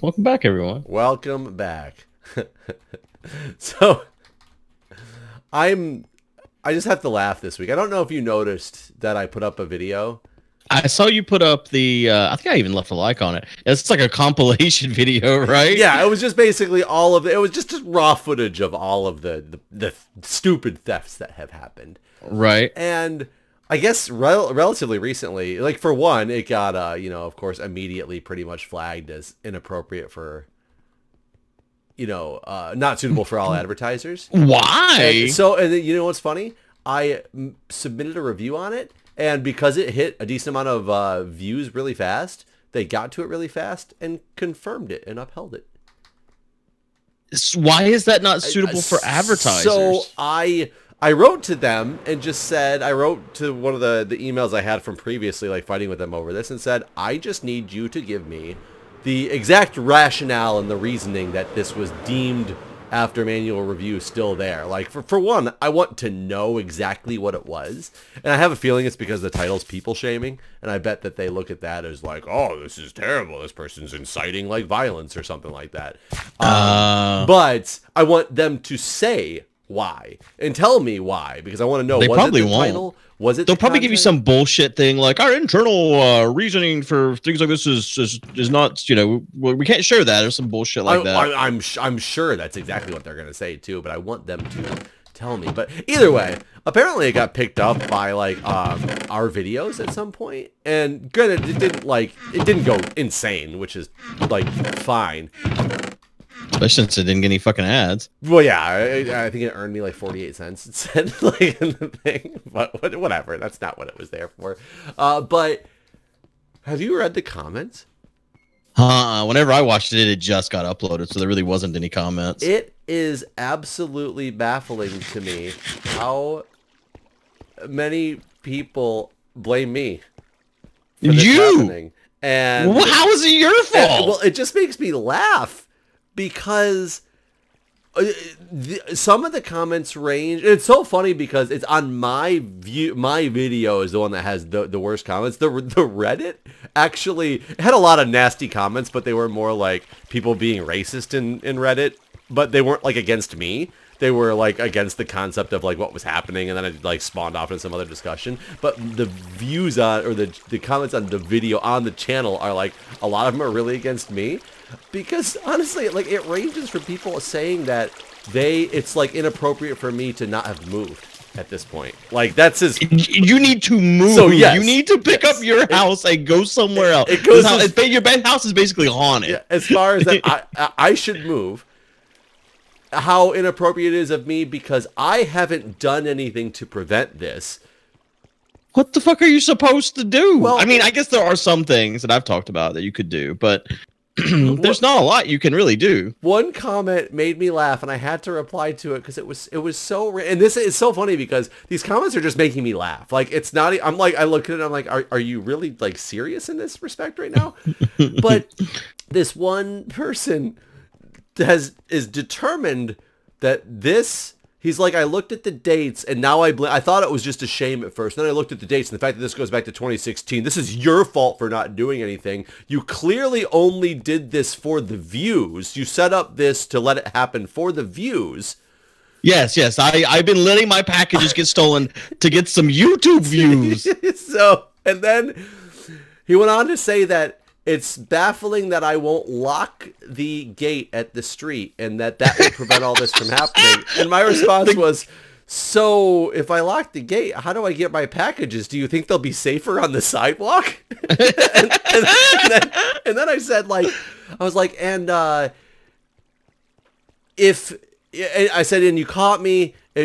Welcome back, everyone. Welcome back. So, I just have to laugh this week. I don't know if you noticed that I put up a video. I saw you put up the, I think I even left a like on it. It's like a compilation video, right? Yeah, it was just basically all of it. It was just raw footage of all of the stupid thefts that have happened. Right. And I guess relatively recently, like for one, it got, you know, of course, immediately pretty much flagged as inappropriate for, you know, not suitable for all advertisers. Why? And you know what's funny? I submitted a review on it, and because it hit a decent amount of views really fast, they got to it really fast and confirmed it and upheld it. Why is that not suitable for advertisers? So I wrote to them and just said, I wrote to one of the emails I had from previously, like fighting with them over this, and said, I just need you to give me the exact rationale and the reasoning that this was deemed after manual review still there. Like, for one, I want to know exactly what it was. And I have a feeling it's because the title's people shaming. And I bet that they look at that as like, oh, this is terrible. This person's inciting like violence or something like that. But I want them to say why and tell me why, because I want to know. They was probably it the won't. title? Was it? They'll probably give you some bullshit thing like our internal reasoning for things like this is not, you know, we can't share that or some bullshit like that. I'm sure that's exactly what they're gonna say too, but I want them to tell me. But either way, apparently it got picked up by like our videos at some point, and granted, it didn't go insane, which is like fine. Especially since it didn't get any fucking ads. Well, yeah, I think it earned me like 48 cents. It said like in the thing, but whatever. That's not what it was there for. But have you read the comments? Whenever I watched it, it just got uploaded, so there really wasn't any comments. It is absolutely baffling to me how many people blame me for this happening. And well, how is it your fault? Well, it just makes me laugh. Because some of the comments range, and it's so funny because it's on my video is the one that has the worst comments. The Reddit actually had a lot of nasty comments, but they were more like people being racist in Reddit, but they weren't like against me. They were like against the concept of like what was happening, and then it like spawned off into some other discussion. But the views on, or the comments on the video on the channel are like, a lot of them are really against me. Because honestly, like it ranges from people saying that it's like inappropriate for me to not have moved at this point. Like that's you need to move. So yes, you need to pick up your house and go somewhere else. Your house is basically haunted. Yeah, as far as that, I should move. How inappropriate it is of me because I haven't done anything to prevent this. What the fuck are you supposed to do? Well, I mean, I guess there are some things that I've talked about that you could do, but there's not a lot you can really do. One comment made me laugh, and I had to reply to it because it was so. And this is so funny because these comments are just making me laugh. Like it's not. I'm like, I look at it, I'm like, are you really like serious in this respect right now? But this one person is determined that this. He's like, I looked at the dates, and now I thought it was just a shame at first. Then I looked at the dates, and the fact that this goes back to 2016. This is your fault for not doing anything. You clearly only did this for the views. You set up this to let it happen for the views. Yes. I've been letting my packages get stolen to get some YouTube views. So, and then he went on to say that it's baffling that I won't lock the gate at the street and that will prevent all this from happening. And my response was, so if I lock the gate, how do I get my packages? Do you think they'll be safer on the sidewalk? and then I said, like, I was like, and I said, and you caught me. I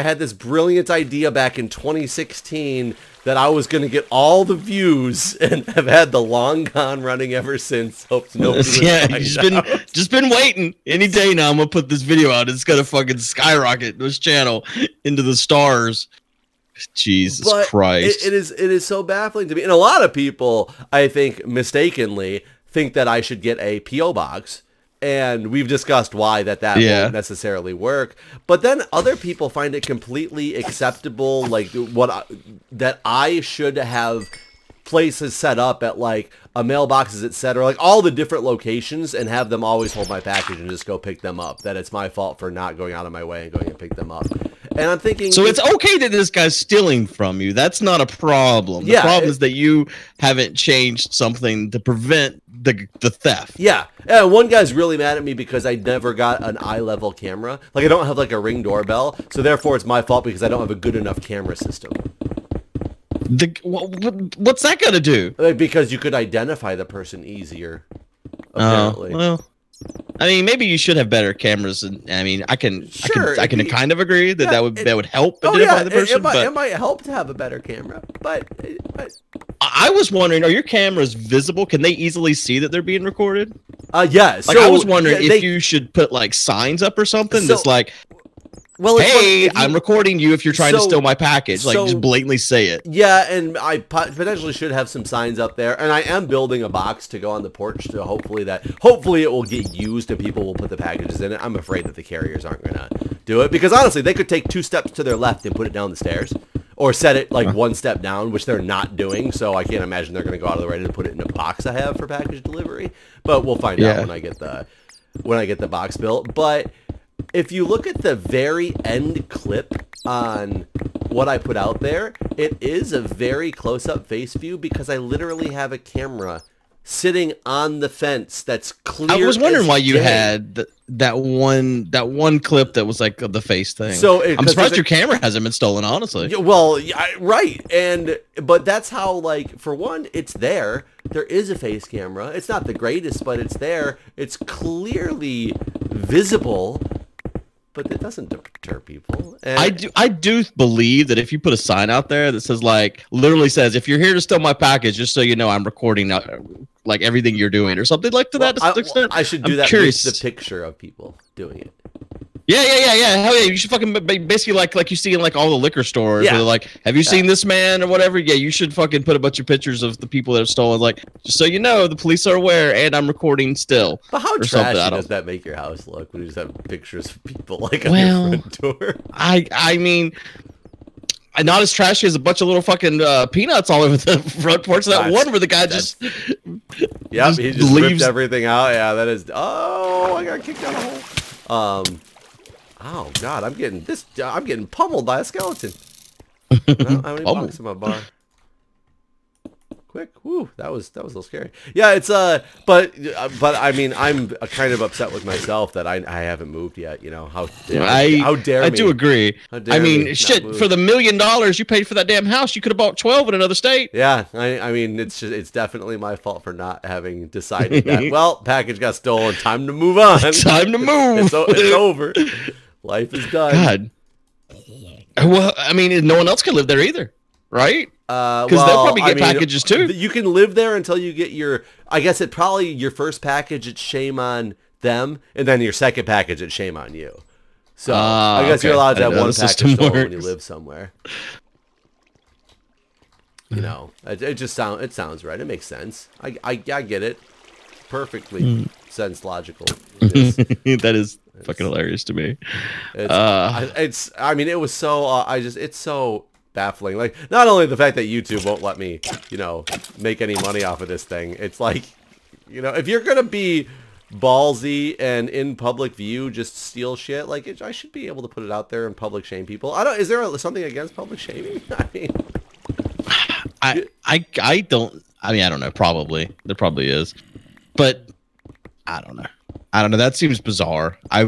had this brilliant idea back in 2016 that I was going to get all the views, and have had the long con running ever since. Hope nobody just been waiting. Any day now, I'm gonna put this video out. It's gonna fucking skyrocket this channel into the stars. Jesus Christ! It is so baffling to me, and a lot of people, I think, mistakenly think that I should get a PO box. And we've discussed why that won't necessarily work. But then other people find it completely acceptable, like that I should have places set up at like mailboxes, etc., like all the different locations, and have them always hold my package and just go pick them up. That it's my fault for not going out of my way and going and pick them up. And I'm thinking, so it's okay that this guy's stealing from you. That's not a problem. The problem is that you haven't changed something to prevent the theft. Yeah. One guy's really mad at me because I never got an eye-level camera. Like, I don't have like a Ring doorbell, so therefore it's my fault because I don't have a good enough camera system. What's that gonna do? Like, because you could identify the person easier. Apparently. Well, I mean, maybe you should have better cameras. And I mean, I can kind of agree that that would help identify the person. It might help to have a better camera, but I was wondering, are your cameras visible? Can they easily see that they're being recorded? Yes. Like, I was wondering if you should put like signs up or something that's like, well, hey, I'm recording you if you're trying to steal my package. Like, just blatantly say it. Yeah, and I potentially should have some signs up there. And I am building a box to go on the porch to hopefully it will get used and people will put the packages in it. I'm afraid that the carriers aren't going to do it. Because honestly, they could take 2 steps to their left and put it down the stairs. Or set it like 1 step down, which they're not doing. So I can't imagine they're going to go out of the way to put it in a box I have for package delivery. But we'll find out when I get the box built. But if you look at the very end clip on what I put out there, it is a very close-up face view because I literally have a camera sitting on the fence that's clear. I was wondering why you had that one clip that was like the face thing. So I'm surprised your camera hasn't been stolen, honestly. Yeah, well, right, but that's how, like, for one, it's there. There is a face camera. It's not the greatest, but it's there. It's clearly visible. But it doesn't deter people. And I do believe that if you put a sign out there that says, like, literally says, if you're here to steal my package, just so you know, I'm recording like everything you're doing or something like to that extent. I should do that with the picture of people doing it. Yeah. Hell yeah, you should fucking basically like you see in like all the liquor stores. Yeah. Where they're like, have you seen this man or whatever? Yeah, you should fucking put a bunch of pictures of the people that have stolen. Like, just so you know, the police are aware, and I'm recording still. But how trashy does that make your house look when you just have pictures of people like on your front door? I mean, not as trashy as a bunch of little fucking peanuts all over the front porch. That one where the guy just he just ripped everything out. Yeah, that is. Oh, I got kicked out of a hole. Oh God, I'm getting pummeled by a skeleton. I don't have any box in my bar. Quick, whoo, that was a little scary. Yeah, it's but I mean, I'm kind of upset with myself that I haven't moved yet. You know how dare me? I do agree. I mean, shit, for the $1 million you paid for that damn house, you could have bought 12 in another state. Yeah, I mean, it's definitely my fault for not having decided that. Well, package got stolen. Time to move on. Time to move. It's over. Life is done. God. Well, I mean, no one else can live there either, right? Because they'll probably get packages too. You can live there until you get your. I guess your first package, it's shame on them, and then your second package, it's shame on you. So I guess you're allowed to have one package stolen when you live somewhere. You know, it sounds right. It makes sense. I get it. Perfectly sense logical. That is fucking hilarious to me. I mean, it was so. It's so baffling. Like, not only the fact that YouTube won't let me, you know, make any money off of this thing. It's like, you know, if you're gonna be ballsy and in public view just steal shit, like, I should be able to put it out there and public shame people. Is there something against public shaming? I mean, I don't. I mean, I don't know. Probably there probably is, but I don't know. That seems bizarre. I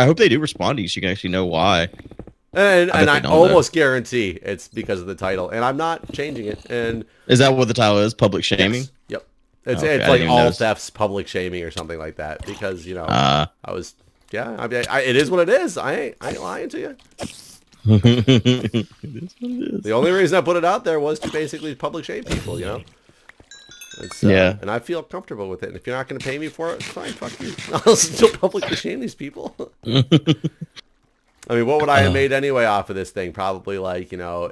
hope they do respond to you so you can actually know why. And I almost guarantee it's because of the title, and I'm not changing it. And is that what the title is? Public shaming? Yes. Yep. It's like all thefts, public shaming, or something like that. Because, you know, I mean, it is what it is. I ain't lying to you. It is what it is. The only reason I put it out there was to basically public shame people. You know. Yeah, and I feel comfortable with it. And if you're not going to pay me for it, it's fine. Fuck you. I'll still publicly shame these people. I mean, what would I have made anyway off of this thing? Probably, like, you know,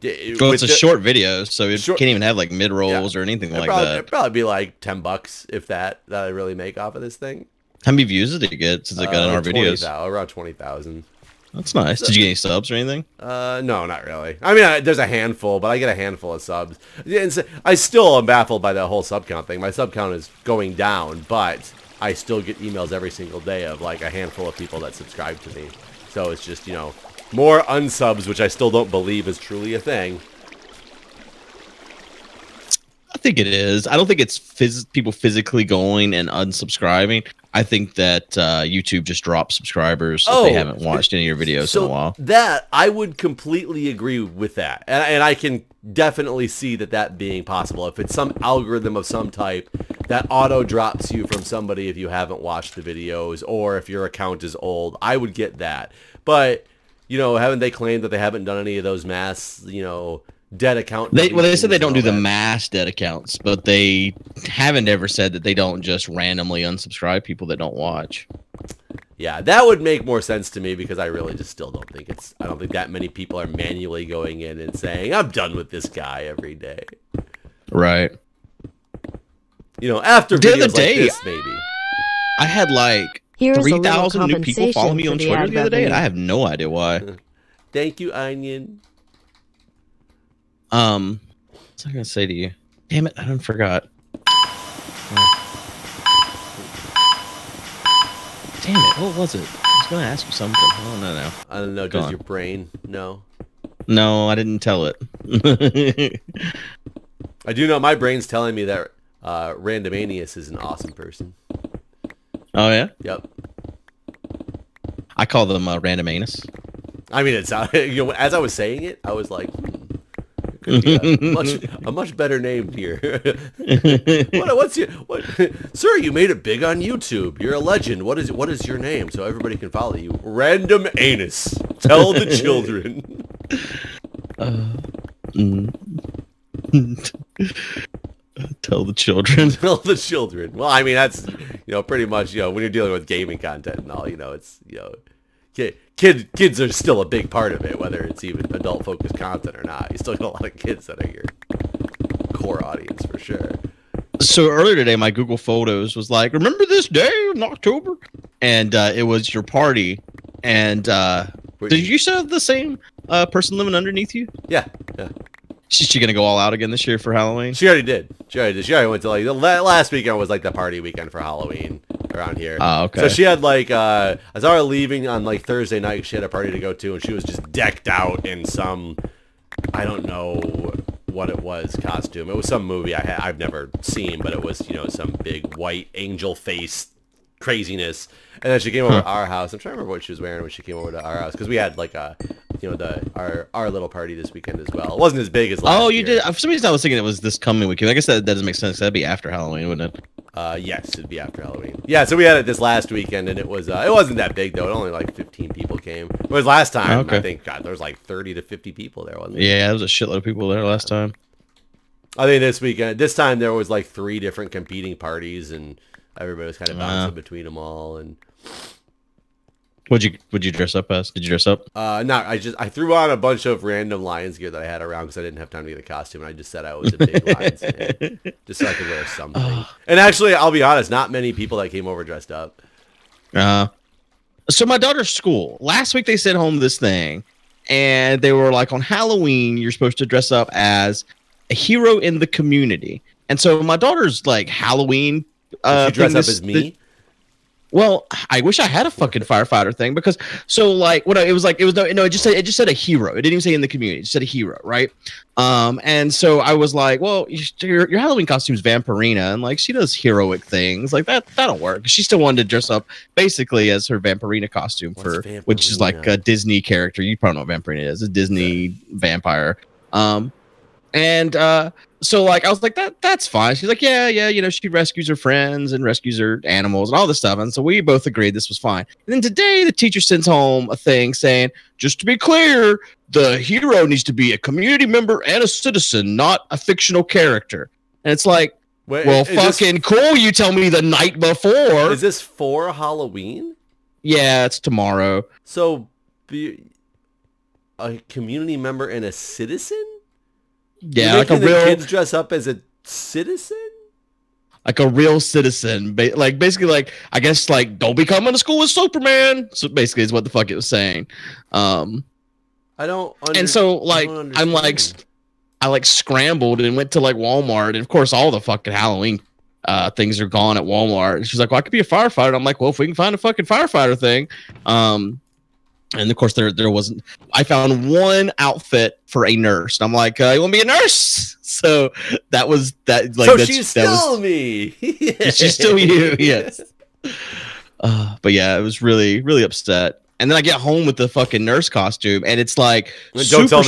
it's a short video, so it can't even have like mid rolls or anything like that. It'd probably be like $10 if that I really make off of this thing. How many views did it get since it got in our videos? Around 20,000. That's nice. Did you get any subs or anything? No, not really. I mean, there's a handful, but I get a handful of subs. And so, I still am baffled by the whole sub count thing. My sub count is going down, but I still get emails every single day of like a handful of people that subscribe to me. So it's just, you know, more unsubs, which I still don't believe is truly a thing. I think it is. I don't think it's people physically going and unsubscribing. I think that YouTube just drops subscribers if they haven't watched any of your videos in a while. That, I would completely agree with that. And I can definitely see that being possible. If it's some algorithm of some type that auto drops you from somebody if you haven't watched the videos or if your account is old, I would get that. But, you know, haven't they claimed that they haven't done any of those mass, you know, dead account? They said they don't do the mass dead accounts, but they haven't ever said that they don't just randomly unsubscribe people that don't watch. Yeah, that would make more sense to me because I really just still don't think I don't think that many people are manually going in and saying, I'm done with this guy every day. Right. You know, after videos like this, maybe. I had like 3,000 new people follow me on Twitter the other day, and I have no idea why. Thank you, Onion. What's I gonna say to you? Damn it, I forgot. Damn it, what was it? I was gonna ask you something. Oh, no. I don't know, does your brain know? No, I didn't tell it. I do know my brain's telling me that Randomanius is an awesome person. Oh, yeah? Yep. I call them Randomanus. I mean, it's you know, as I was saying it, I was like, could be a much better name here. Sir, you made it big on YouTube. You're a legend. What is your name so everybody can follow you? Random Anus. Tell the children. Tell the children. Tell the children. Well, I mean, that's, you know, pretty much, you know, when you're dealing with gaming content and all, you know, it's, you know, kids are still a big part of it, whether it's even adult focused content or not. You still got a lot of kids that are your core audience for sure. So earlier today, my Google Photos was like, remember this day in October? And it was your party. And did you still have the same person living underneath you? Yeah. Is she gonna go all out again this year for Halloween? She already did. She already went to like last weekend was like the party weekend for Halloween around here. Oh, okay. So she had like I saw her leaving on like Thursday night. She had a party to go to, and she was just decked out in some, I don't know what it was, costume. It was some movie I've never seen, but it was, you know, some big white angel face craziness. And then she came over to our house. I'm trying to remember what she was wearing when she came over to our house, because we had like a, you know, our little party this weekend as well. It wasn't as big as last year. Oh, you did. For some reason, I was thinking it was this coming weekend. I guess that doesn't make sense. That'd be after Halloween, wouldn't it? Yes, it'd be after Halloween. Yeah, so we had it this last weekend, and it wasn't that big though. It only like 15 people came. Whereas last time, okay, I think, God, there was like 30 to 50 people there, wasn't there? Yeah, there was a shitload of people there last time. I think this time there was like 3 different competing parties, and everybody was kind of bouncing between them all. And What'd you dress up as? Did you dress up? No, I threw on a bunch of random Lions gear that I had around because I didn't have time to get a costume, and I just said I was a big Lions fan, just so I could wear something. And actually, I'll be honest, not many people that came over dressed up. So my daughter's school, last week they sent home this thing, and they were like, on Halloween, you're supposed to dress up as a hero in the community. And so my daughter's like Halloween. Did you dress up as me? Well, I wish I had a fucking firefighter thing, because so like what it just said a hero. It didn't even say in the community. It just said a hero, right? And so I was like, well, your Halloween costume is Vampirina, and like she does heroic things like that'll work. She still wanted to dress up basically as her Vampirina costume which is like a Disney character. You probably know what Vampirina is, a Disney vampire. So like I was like that's fine. She's like, yeah, you know, she rescues her friends and rescues her animals and all this stuff. And so we both agreed this was fine. And then today the teacher sends home a thing saying, just to be clear, the hero needs to be a community member and a citizen, not a fictional character. And it's like, wait, well, fucking cool. You tell me the night before. Is this for Halloween? Yeah, it's tomorrow. So be a community member and a citizen? Yeah, like a real. Kids dress up as a citizen. like a real citizen. Like basically, like I guess like don't be coming to school with Superman. So basically, is what the fuck it was saying. I don't. And so like I like scrambled and went to like Walmart, and of course all the fucking Halloween things are gone at Walmart. And she's like, well, I could be a firefighter. I'm like, well, if we can find a fucking firefighter thing. And of course there wasn't. I found one outfit for a nurse. And I'm like, you want to be a nurse? So that was that. Like, so she's still me. She's still you. Yes. But yeah, I was really, really upset. And then I get home with the fucking nurse costume, and it's like don't tell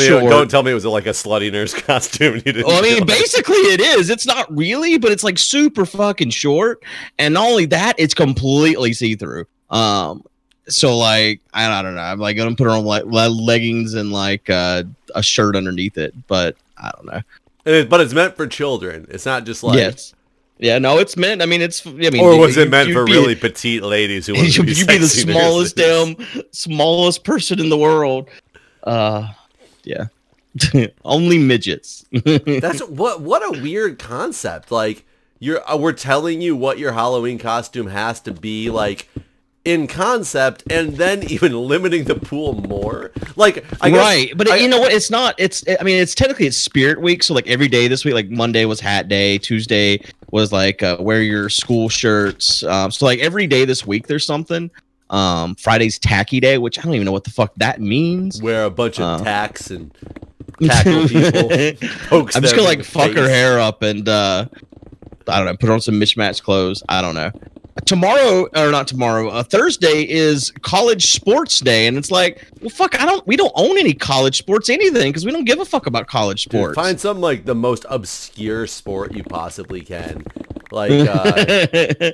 me it was like a slutty nurse costume. Well, I mean, basically it is. It's not really, but it's like super fucking short, and not only that, it's completely see through. So like I don't know. I'm like gonna put on like leggings and like a shirt underneath it, but I don't know. But it's meant for children. It's not just like yes. Yeah, no, it's meant. I mean, it's. I mean, or was it meant for really petite ladies who want to be you'd be the smallest person in the world. Yeah, only midgets. That's what a weird concept. Like we're telling you what your Halloween costume has to be like in concept, and then even limiting the pool more. Like I guess, right, but you know what? It's not. I mean, it's technically it's Spirit Week, so like every day this week, like Monday was Hat Day, Tuesday was like wear your school shirts. So like every day this week there's something. Friday's Tacky Day, which I don't even know what the fuck that means. Wear a bunch of tacks and tackle people. I'm just gonna like fuck her hair up and I don't know, put on some mismatched clothes. I don't know. Tomorrow, or not tomorrow, Thursday is college sports day, and it's like, well, fuck, we don't own any college sports anything because we don't give a fuck about college sports. Dude, find some like the most obscure sport you possibly can. Like, God,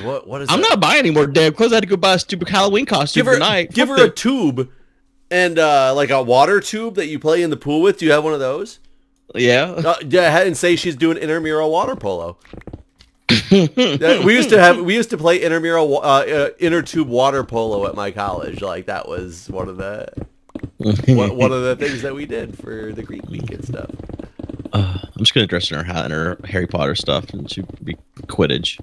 what is? I'm not buying any more damn clothes. I had to go buy a stupid Halloween costume tonight. Give her a tube and like a water tube that you play in the pool with. Do you have one of those? Yeah. Yeah, and say she's doing intramural water polo. we used to play intramural inner tube water polo at my college. Like that was one of the things that we did for the Greek week and stuff. I'm just gonna dress in her hat and her Harry Potter stuff, and she'd be Quidditch.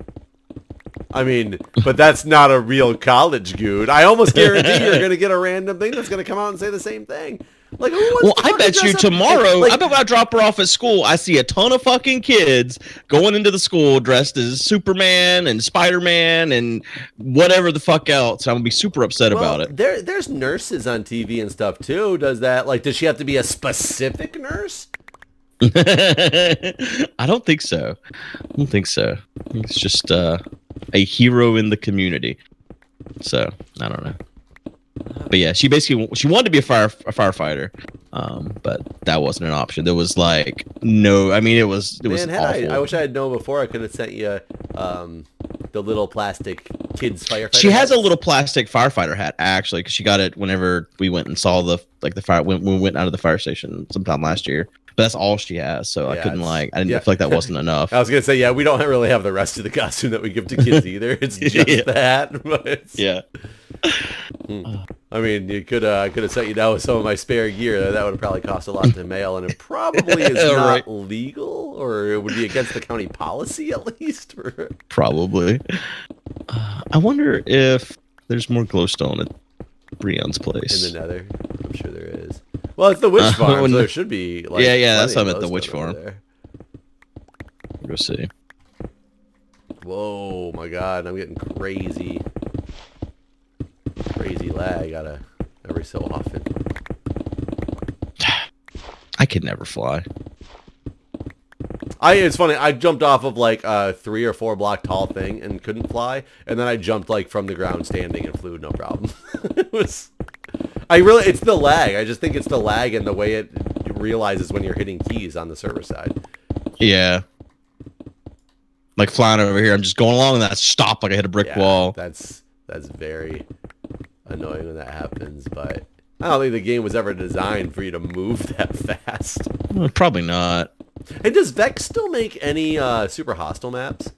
I mean, but that's not a real college, Guude. I almost guarantee you're gonna get a random thing that's gonna come out and say the same thing. Like, well, I bet you tomorrow, I bet when I drop her off at school, I see a ton of fucking kids going into the school dressed as Superman and Spider-Man and whatever the fuck else. I'm gonna be super upset about it. There's nurses on TV and stuff too. Does she have to be a specific nurse? I don't think so. It's just a hero in the community. So I don't know. But yeah, she wanted to be a firefighter, but that wasn't an option. There was like no. I mean, it was awful. I wish I had known before. I could have sent you the little plastic kids firefighter. She has a little plastic firefighter hat actually, because she got it whenever we went and saw the fire when we went out of the fire station sometime last year. But that's all she has, so I couldn't I didn't feel like that wasn't enough. I was gonna say, yeah, we don't really have the rest of the costume that we give to kids either. It's just that. But yeah. I mean, you could have sent you down with some of my spare gear. That would have probably cost a lot to mail, and it probably is not legal, or it would be against the county policy at least. Probably. I wonder if there's more glowstone at Breon's place. In the Nether, I'm sure there is. Well, it's the witch farm, so there should be. Like, yeah, that's what I meant. The witch farm. Go see. Whoa, my God! I'm getting crazy lag every so often. I could never fly. It's funny. I jumped off of like a 3 or 4 block tall thing and couldn't fly, and then I jumped like from the ground standing and flew no problem. It's the lag. I just think it's the lag and the way it realizes when you're hitting keys on the server side. Yeah. Like flying over here, I'm just going along and I stop like I hit a brick wall. That's very annoying when that happens, but I don't think the game was ever designed for you to move that fast. Well, probably not. And does Vex still make any super hostile maps?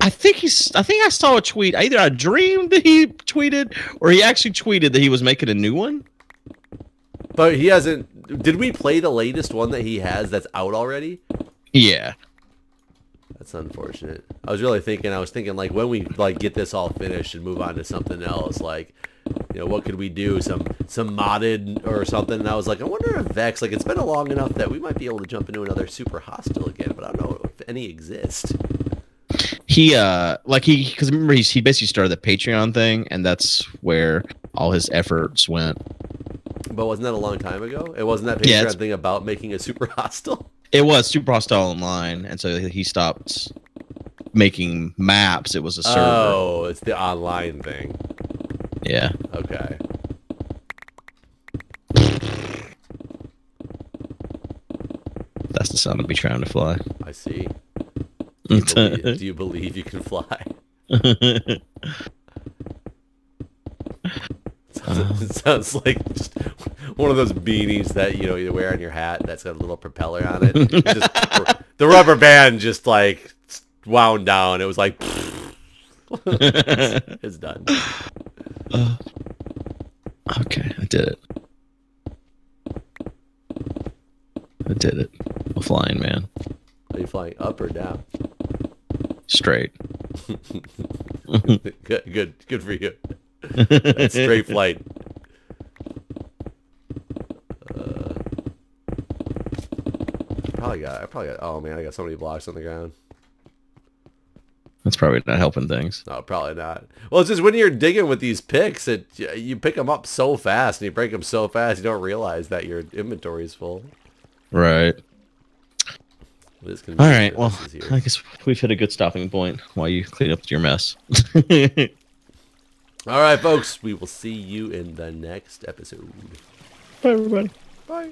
I think I saw a tweet. Either I dreamed that he tweeted or he actually tweeted that he was making a new one. But he hasn't. Did we play the latest one that he has that's out already? Yeah. That's unfortunate. I was thinking like when we like get this all finished and move on to something else, like, you know, what could we do? Some modded or something. And I was like, I wonder if Vex, like, it's been long enough that we might be able to jump into another super hostile again, but I don't know if any exist. Because remember he basically started the Patreon thing, and that's where all his efforts went. But wasn't that a long time ago? It wasn't that Patreon thing about making a super hostile? It was super hostile online, and so he stopped making maps. It was a server. Oh, it's the online thing. Yeah. Okay. That's the sound of me trying to fly. I see. Do you believe you can fly? It sounds like just one of those beanies that, you know, you wear on your hat that's got a little propeller on it. The rubber band just like wound down. It was like it's done. Okay, I did it. I did it. I'm flying, man. Are you flying up or down? Straight. Good for you. That's straight flight. I probably got. Oh man, I got so many blocks on the ground. That's probably not helping things. No, probably not. Well, it's just when you're digging with these picks, you pick them up so fast and you break them so fast, you don't realize that your inventory is full. Right. All right. Well, I guess we've hit a good stopping point while you clean up your mess. All right, folks. We will see you in the next episode. Bye, everybody. Bye.